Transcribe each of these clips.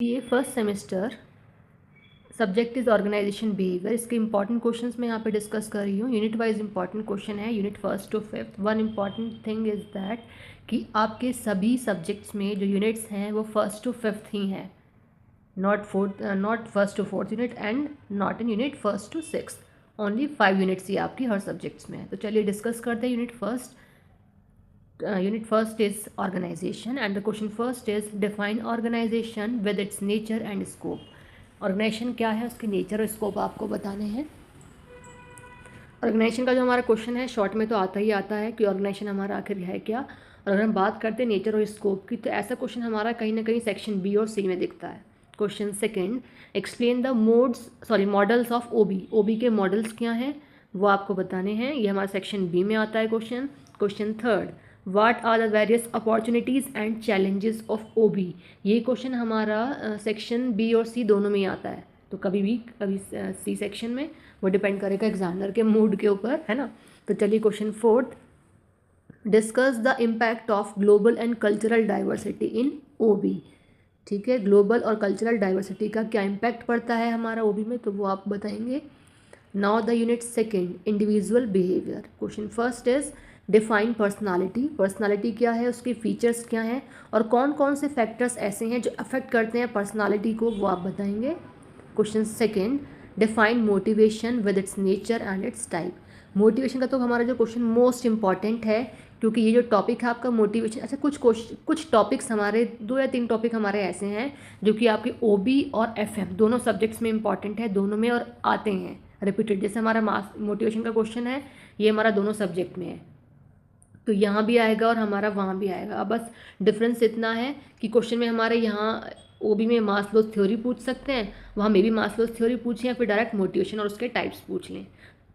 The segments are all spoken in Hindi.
ये first semester subject is organisation behaviour. इसके इंपॉर्टेंट क्वेश्चंस मैं यहाँ पे डिस्कस कर रही हूँ। यूनिट वाइज इंपॉर्टेंट क्वेश्चन है, unit first to fifth. One important thing is that कि आपके सभी सब्जेक्ट्स में जो यूनिट्स हैं वो फर्स्ट टू फिफ्थ ही हैं, not first to fourth unit and not in unit first to six. Only 5 units ही आपकी हर सब्जेक्ट्स में है। तो चलिए डिस्कस करते हैं unit first. Unit first is organization and the question first is define organization with its nature and scope. Organisation क्या है, उसकी नेचर और स्कोप आपको बताने हैं। ऑर्गेनाइजेशन का जो हमारा क्वेश्चन है शॉर्ट में तो आता ही आता है कि ऑर्गेनाइजेशन हमारा आखिर है क्या। और अगर हम बात करते हैं नेचर और स्कोप की तो ऐसा क्वेश्चन हमारा कहीं ना कहीं सेक्शन बी और सी में दिखता है। Question second, explain the models of OB. OB के मॉडल्स क्या हैं वो आपको बताने हैं, ये हमारा सेक्शन बी में आता है question. Question third, what are the various opportunities and challenges of OB. ये क्वेश्चन हमारा सेक्शन बी और सी दोनों में आता है, तो कभी भी कभी सी सेक्शन में, वो डिपेंड करेगा एग्जामिनर के मूड के ऊपर, है ना। तो चलिए question fourth, discuss the impact of global and cultural diversity in OB. ठीक है, ग्लोबल और कल्चरल डाइवर्सिटी का क्या इम्पैक्ट पड़ता है हमारा ओबी में, तो वो आप बताएंगे। Now the unit second, individual behaviour. Question first is define personality. Personality क्या है, उसके फीचर्स क्या हैं और कौन कौन से फैक्टर्स ऐसे हैं जो अफेक्ट करते हैं पर्सनालिटी को, वो आप बताएंगे। Question second, define motivation with its nature and it's type. Motivation का तो हमारा जो क्वेश्चन मोस्ट इंपॉर्टेंट है, क्योंकि ये जो टॉपिक है आपका मोटिवेशन। अच्छा, कुछ टॉपिक्स हमारे 2 या 3 टॉपिक हमारे ऐसे हैं जो कि आपके ओबी और एफएम दोनों सब्जेक्ट्स में इंपॉर्टेंट है, दोनों में और आते हैं रिपीटेड। जैसे हमारा मास मोटिवेशन का क्वेश्चन है, ये हमारा दोनों सब्जेक्ट में है, तो यहाँ भी आएगा और हमारा वहाँ भी आएगा। अब बस डिफरेंस इतना है कि क्वेश्चन में हमारे यहाँ ओबी में मास्लोज थ्योरी पूछ सकते हैं, वहाँ में भी मास्लोज थ्योरी पूछें या फिर डायरेक्ट मोटिवेशन और उसके टाइप्स पूछ लें।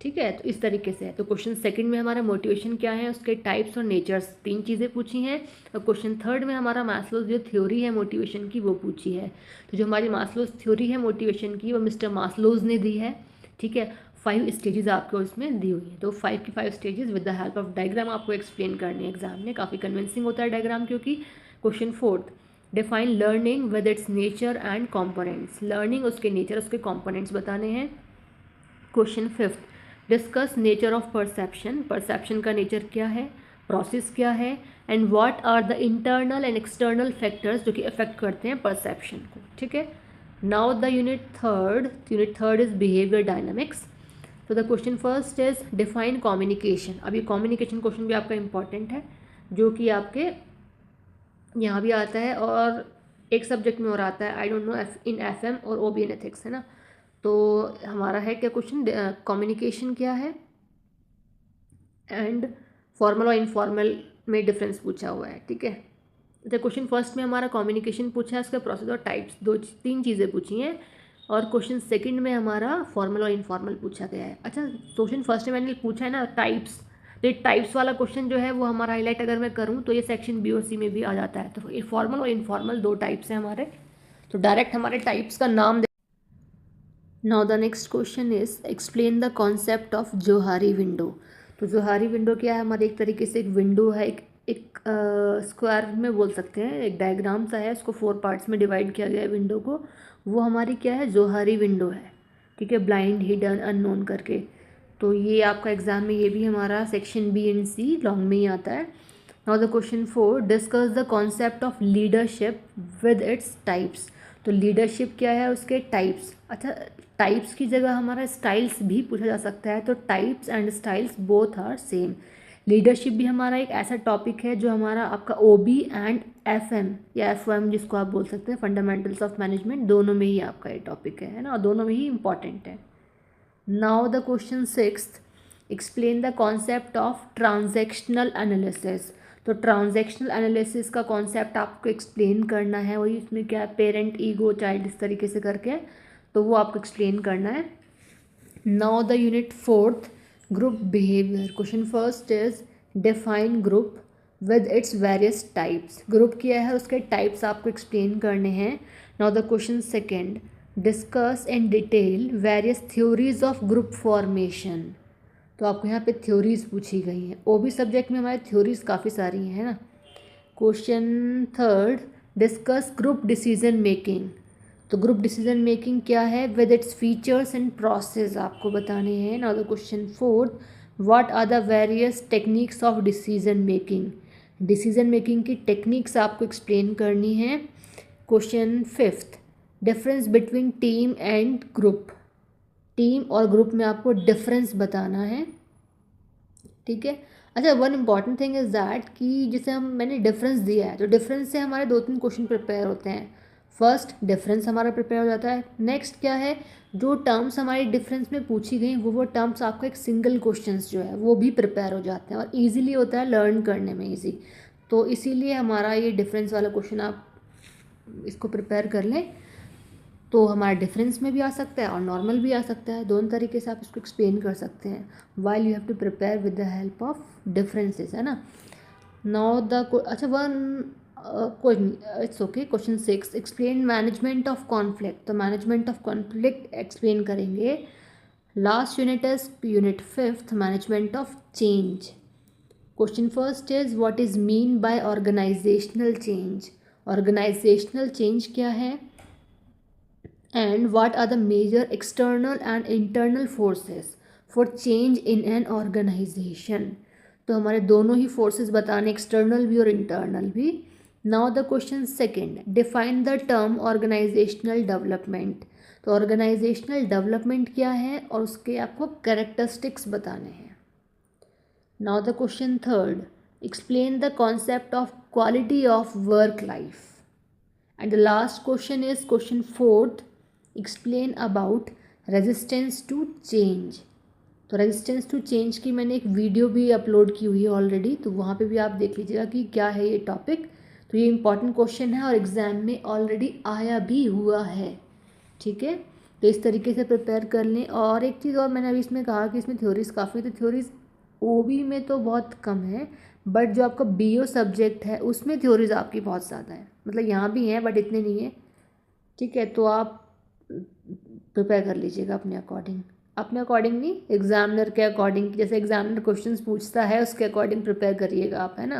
ठीक है, तो इस तरीके से है। तो क्वेश्चन सेकंड में हमारा मोटिवेशन क्या है, उसके टाइप्स और नेचर्स 3 चीज़ें पूछी हैं। और क्वेश्चन थर्ड में हमारा मास्लोज जो थ्योरी है मोटिवेशन की वो पूछी है। तो जो हमारी मास्लोज थ्योरी है मोटिवेशन की वो मिस्टर मास्लोज ने दी है। ठीक है, 5 स्टेजेस आपको इसमें दी हुई है, तो 5 की 5 stages with the help of diagram आपको एक्सप्लेन करनी है एग्जाम में। काफ़ी कन्विंसिंग होता है डायग्राम क्योंकि। Question fourth, define learning with its nature and components. Learning उसके नेचर उसके कॉम्पोनेंट्स बताने हैं। Question fifth, discuss nature of perception. Perception का नेचर क्या है, प्रोसेस क्या है, and what are the internal and external factors जो कि अफेक्ट करते हैं परसेप्शन को। ठीक है, now the unit third is behaviour dynamics. तो the question first is define communication. अब ये कम्युनिकेशन क्वेश्चन भी आपका इंपॉर्टेंट है, जो कि आपके यहाँ भी आता है और एक सब्जेक्ट में और आता है, I don't know in FM और ओबी इन एथिक्स, है ना। तो हमारा है क्या क्वेश्चन, कम्युनिकेशन क्या है एंड फॉर्मल और इनफॉर्मल में डिफरेंस पूछा हुआ है। ठीक है, तो क्वेश्चन फर्स्ट में हमारा कम्युनिकेशन पूछा है, उसका प्रोसेस और टाइप्स 2-3 चीज़ें पूछी हैं। और क्वेश्चन सेकंड में हमारा फॉर्मल और इनफॉर्मल पूछा गया है। अच्छा, क्वेश्चन फर्स्ट में मैंने पूछा है ना टाइप्स, तो ये टाइप्स वाला क्वेश्चन जो है वो हमारा हाईलाइट अगर मैं करूँ तो ये सेक्शन बी और सी में भी आ जाता है। तो फॉर्मल और इनफॉर्मल 2 टाइप्स हैं हमारे, तो डायरेक्ट हमारे टाइप्स का नाम। Now the next question is explain the concept of Johari window. तो जोहारी विंडो क्या है, हमारे एक तरीके से एक विंडो है, एक स्क्वायर में बोल सकते हैं, एक डायग्राम सा है, उसको 4 पार्ट्स में डिवाइड किया गया है विंडो को, वो हमारी क्या है, जोहारी विंडो है। ठीक है, ब्लाइंड, हिडन, अननोन करके। तो ये आपका एग्जाम में ये भी हमारा section B and C long में ही आता है। Now the question 4, discuss the concept of leadership with its types. तो लीडरशिप क्या है, उसके टाइप्स। अच्छा, टाइप्स की जगह हमारा स्टाइल्स भी पूछा जा सकता है, तो types and styles both are same. Leadership भी हमारा एक ऐसा टॉपिक है जो हमारा आपका ओबी एंड एफएम या एफओएम जिसको आप बोल सकते हैं, फंडामेंटल्स ऑफ मैनेजमेंट, दोनों में ही आपका ये टॉपिक है ना, और दोनों में ही इंपॉर्टेंट है। Now the question sixth, explain the concept of transactional analysis. तो ट्रांजैक्शनल एनालिसिस का कॉन्सेप्ट आपको एक्सप्लेन करना है, वही इसमें क्या है, पेरेंट, ईगो, चाइल्ड, इस तरीके से करके, तो वो आपको एक्सप्लेन करना है। Now the unit fourth, group behaviour. Question first is define group with its various types. Group क्या है, उसके टाइप्स आपको एक्सप्लेन करने हैं। Now the question second, discuss in detail various theories of group formation. तो आपको यहाँ पे थ्योरीज पूछी गई हैं, ओबी सब्जेक्ट में हमारे थ्योरीज काफ़ी सारी हैं ना। Question third, discuss group decision making. तो ग्रुप डिसीजन मेकिंग क्या है, with its features and process आपको बताने हैं। Now the question fourth, what are the various techniques of decision making, decision making की टेक्निक्स आपको एक्सप्लेन करनी है। Question fifth, difference between team and group, team और ग्रुप में आपको डिफरेंस बताना है, ठीक है। अच्छा, one important thing is that कि जैसे मैंने डिफरेंस दिया है तो डिफरेंस से हमारे 2-3 क्वेश्चन प्रिपेयर होते हैं। फर्स्ट डिफरेंस हमारा प्रिपेयर हो जाता है, नेक्स्ट क्या है, जो टर्म्स हमारी डिफरेंस में पूछी गई वो टर्म्स आपका एक सिंगल क्वेश्चंस जो है वो भी प्रिपेयर हो जाते हैं और ईजिली होता है लर्न करने में ईजी। तो इसीलिए हमारा ये डिफरेंस वाला क्वेश्चन आप इसको प्रिपेयर कर लें तो हमारा डिफरेंस में भी आ सकता है और नॉर्मल भी आ सकता है, दोनों तरीके से आप इसको एक्सप्लेन कर सकते हैं। While you have to prepare with the help of differences, है ना। नाउ द अच्छा one question, it's okay. Question 6, explain management of conflict, तो मैनेजमेंट ऑफ कॉन्फ्लिक्ट एक्सप्लेन करेंगे। Last unit is unit 5th, management of change. Question first is what is mean by organisational change, organisational change क्या है, and what are the major external and internal forces for change in an organization। तो हमारे दोनों ही फोर्सेस बताने, एक्सटर्नल भी और इंटरनल भी। Now the question second, define the term organisational development, तो ऑर्गेनाइजेशनल डेवलपमेंट क्या है और उसके आपको कैरेक्टरिस्टिक्स बताने हैं। Now the question third, explain the concept of quality of work life. And the last question is question fourth, explain about resistance to change. तो रेजिस्टेंस टू चेंज की मैंने एक वीडियो भी अपलोड की हुई है ऑलरेडी, तो वहाँ पे भी आप देख लीजिएगा कि क्या है ये टॉपिक। तो ये इंपॉर्टेंट क्वेश्चन है और एग्ज़ाम में ऑलरेडी आया भी हुआ है, ठीक है। तो इस तरीके से प्रिपेयर कर लें। और एक चीज़ और मैंने अभी इसमें कहा कि इसमें थ्योरीज काफ़ी, तो थ्योरीज ओबी में तो बहुत कम है, बट जो आपका बीओ सब्जेक्ट है उसमें थ्योरीज आपकी बहुत ज़्यादा है, मतलब यहाँ भी हैं बट इतने नहीं है, ठीक है। तो आप प्रिपेयर कर लीजिएगा अपने अकॉर्डिंग, अपने अकॉर्डिंग नहीं, एग्जामिनर के अकॉर्डिंग, जैसे एग्जामिनर क्वेश्चंस पूछता है उसके अकॉर्डिंग प्रिपेयर करिएगा आप, है ना।